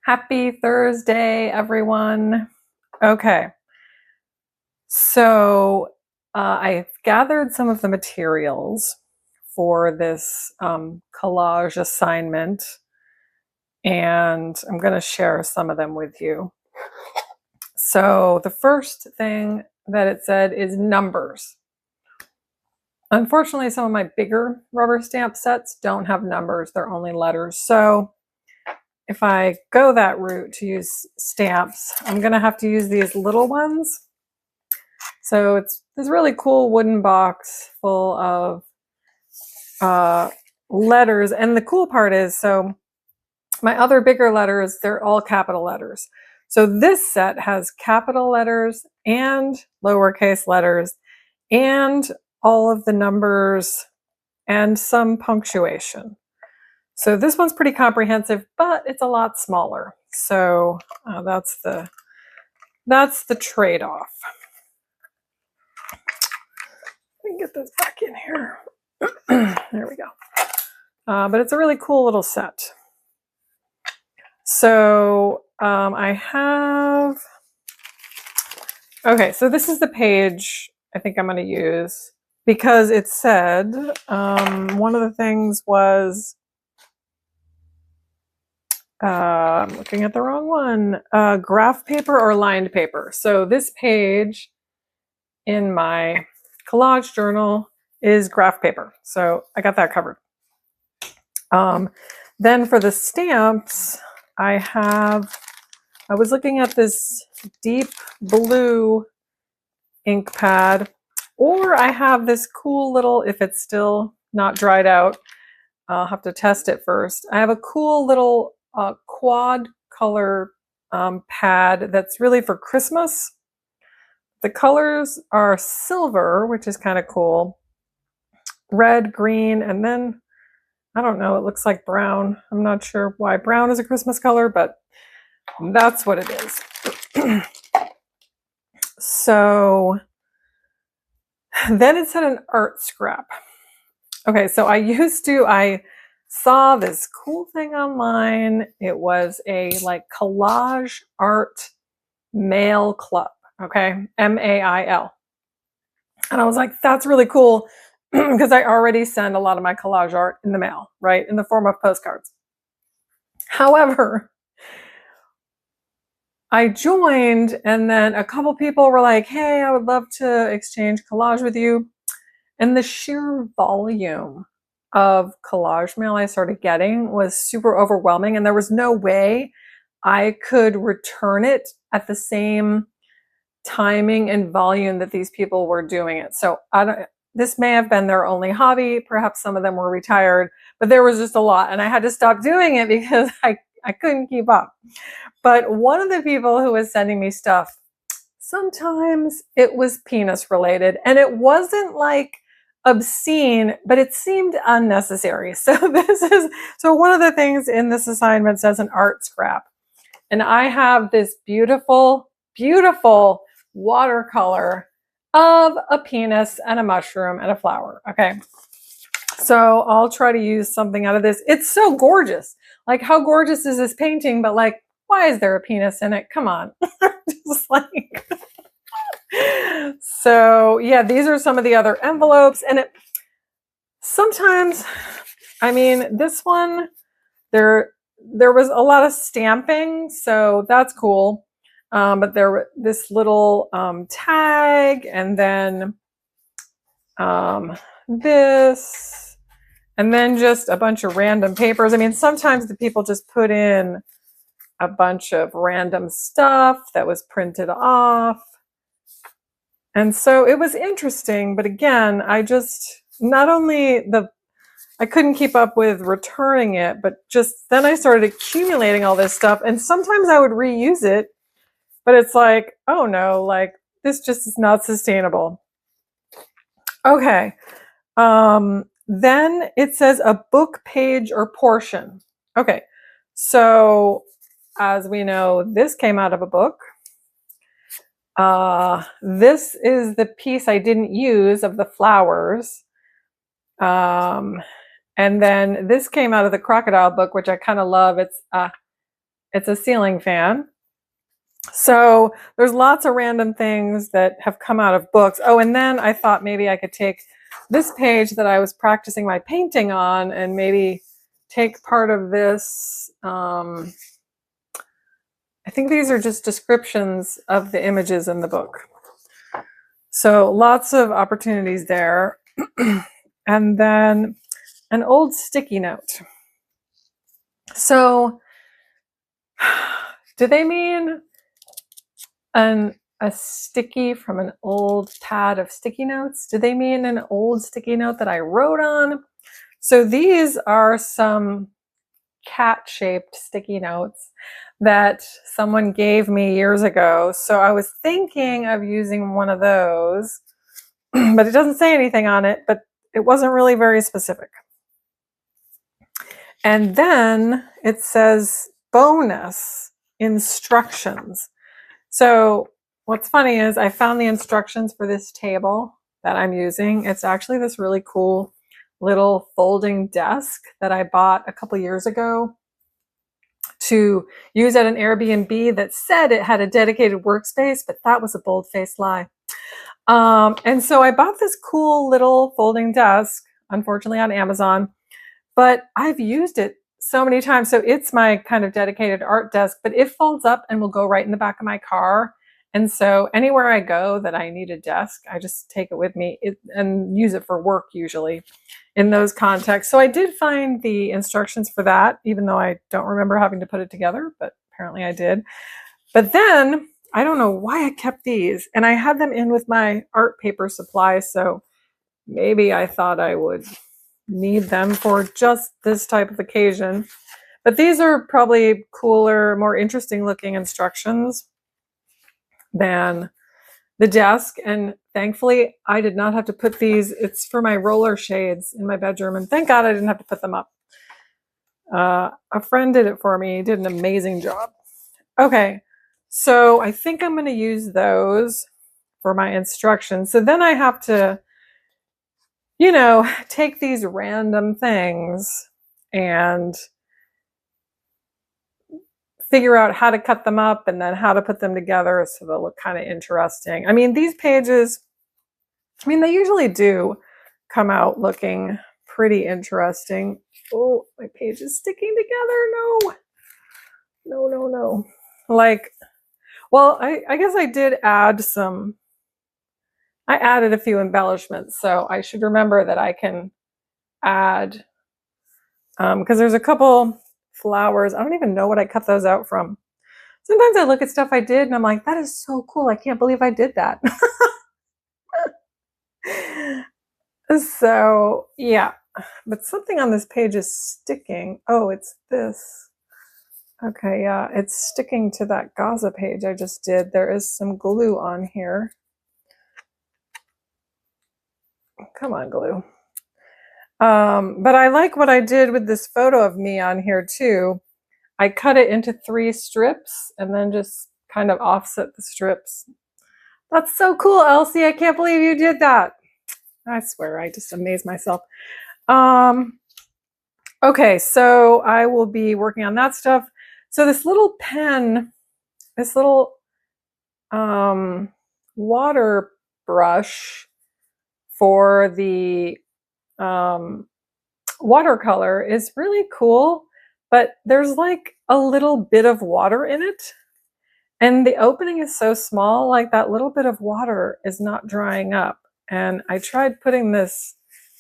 Happy Thursday, everyone. Okay, so I've gathered some of the materials for this collage assignment, and I'm going to share some of them with you. So the first thing that it said is numbers. Unfortunately, some of my bigger rubber stamp sets don't have numbers, they're only letters. So if I go that route to use stamps, I'm going to have to use these little ones. So it's this really cool wooden box full of letters. And the cool part is, so my other bigger letters, they're all capital letters. So this set has capital letters and lowercase letters and all of the numbers and some punctuation. So this one's pretty comprehensive, but it's a lot smaller. So that's the trade-off. Let me get this back in here. There we go. But it's a really cool little set. So I have, okay, so this is the page I think I'm going to use because it said, one of the things was, I'm looking at the wrong one, graph paper or lined paper. So this page in my collage journal is graph paper. So I got that covered. Then for the stamps, I was looking at this deep blue ink pad, or I have this cool little, if it's still not dried out, I'll have to test it first. I have a cool little quad color pad that's really for Christmas. The colors are silver, which is kind of cool, red, green, and then I don't know, it looks like brown. I'm not sure why brown is a Christmas color, but that's what it is. So then it said an art scrap. Okay, so I saw this cool thing online. It was a like collage art mail club, okay, MAIL. And I was like, that's really cool because I already send a lot of my collage art in the mail, right, in the form of postcards. However, I joined and then a couple people were like, hey, I would love to exchange collage with you. And the sheer volume of collage mail I started getting was super overwhelming, and there was no way I could return it at the same timing and volume that these people were doing it. So this may have been their only hobby. Perhaps some of them were retired, but there was just a lot, and I had to stop doing it because I couldn't keep up. But one of the people who was sending me stuff, sometimes it was penis related, and it wasn't like obscene, but it seemed unnecessary. So one of the things in this assignment says an art scrap. And I have this beautiful, beautiful watercolor of a penis and a mushroom and a flower. Okay. So I'll try to use something out of this. It's so gorgeous. Like, how gorgeous is this painting? But like, why is there a penis in it? Come on. Just like, so yeah, these are some of the other envelopes. And sometimes, I mean, this one, there was a lot of stamping, so that's cool. But there this little tag, and then this, and then just a bunch of random papers. I mean, sometimes the people just put in a bunch of random stuff that was printed off. And so it was interesting, but again, I couldn't keep up with returning it, but just then I started accumulating all this stuff, and sometimes I would reuse it, but it's like, oh no, like this just is not sustainable. Okay. Then it says a book page or portion. Okay. So as we know, this came out of a book. This is the piece I didn't use of the flowers. And then this came out of the crocodile book, which I kind of love. It's a ceiling fan. So there's lots of random things that have come out of books. Oh, and then I thought maybe I could take this page that I was practicing my painting on and maybe take part of this. I think these are just descriptions of the images in the book. So lots of opportunities there. And then an old sticky note. So do they mean a sticky from an old pad of sticky notes? Do they mean an old sticky note that I wrote on? So these are some cat-shaped sticky notes that someone gave me years ago. So I was thinking of using one of those, but it doesn't say anything on it, but it wasn't really very specific. And then it says bonus instructions. So what's funny is I found the instructions for this table that I'm using. It's actually this really cool little folding desk that I bought a couple years ago to use at an Airbnb that said it had a dedicated workspace, but that was a bold-faced lie. And so I bought this cool little folding desk, unfortunately on Amazon, but I've used it so many times. So it's my kind of dedicated art desk, but it folds up and will go right in the back of my car. And so anywhere I go that I need a desk, I just take it with me and use it for work usually in those contexts. So I did find the instructions for that, even though I don't remember having to put it together, but apparently I did. But then I don't know why I kept these, and I had them in with my art paper supply. So maybe I thought I would need them for just this type of occasion. But these are probably cooler, more interesting looking instructions than the desk. And thankfully I did not have to put these. It's for my roller shades in my bedroom, and thank God I didn't have to put them up. A friend did it for me. He did an amazing job. Okay, so I think I'm going to use those for my instructions. So then I have to, you know, take these random things and figure out how to cut them up and then how to put them together so they'll look kind of interesting. I mean, these pages, I mean, they usually do come out looking pretty interesting. Oh, my page is sticking together. No. Like, well, I guess I did add some, I added a few embellishments, so I should remember that I can add, because there's a couple flowers. I don't even know what I cut those out from. Sometimes I look at stuff I did and I'm like, that is so cool. I can't believe I did that. So yeah, but something on this page is sticking. Oh, it's this. Okay, yeah, it's sticking to that Gaza page I just did. There is some glue on here. Come on, glue. But I like what I did with this photo of me on here too. I cut it into 3 strips and then just kind of offset the strips. That's so cool, Elsie. I can't believe you did that. I swear, I just amaze myself. Okay, so I will be working on that stuff. So this little pen, this little water brush for the watercolor is really cool, but there's like a little bit of water in it. And the opening is so small, like that little bit of water is not drying up. And I tried putting this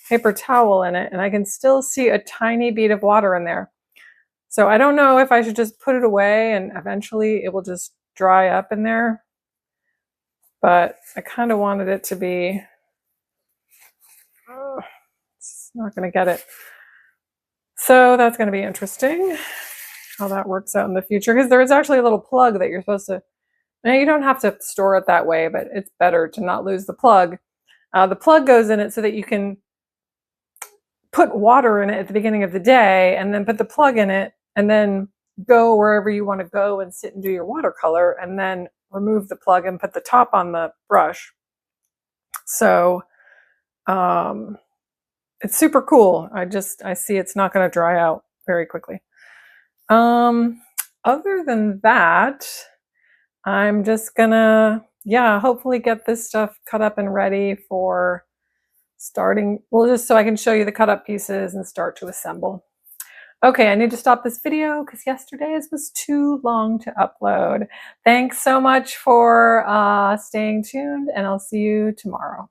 paper towel in it and I can still see a tiny bead of water in there. So I don't know if I should just put it away and eventually it will just dry up in there. But I kind of wanted it to be, it's not going to get it. So that's going to be interesting how that works out in the future, because there is actually a little plug that you're supposed to, now you don't have to store it that way, but it's better to not lose the plug. The plug goes in it so that you can put water in it at the beginning of the day and then put the plug in it and then go wherever you want to go and sit and do your watercolor and then remove the plug and put the top on the brush. So it's super cool. I see it's not going to dry out very quickly. other than that, I'm just gonna, yeah, hopefully get this stuff cut up and ready for starting. Well, just so I can show you the cut up pieces and start to assemble. Okay, I need to stop this video because yesterday's was too long to upload. Thanks so much for staying tuned, and I'll see you tomorrow.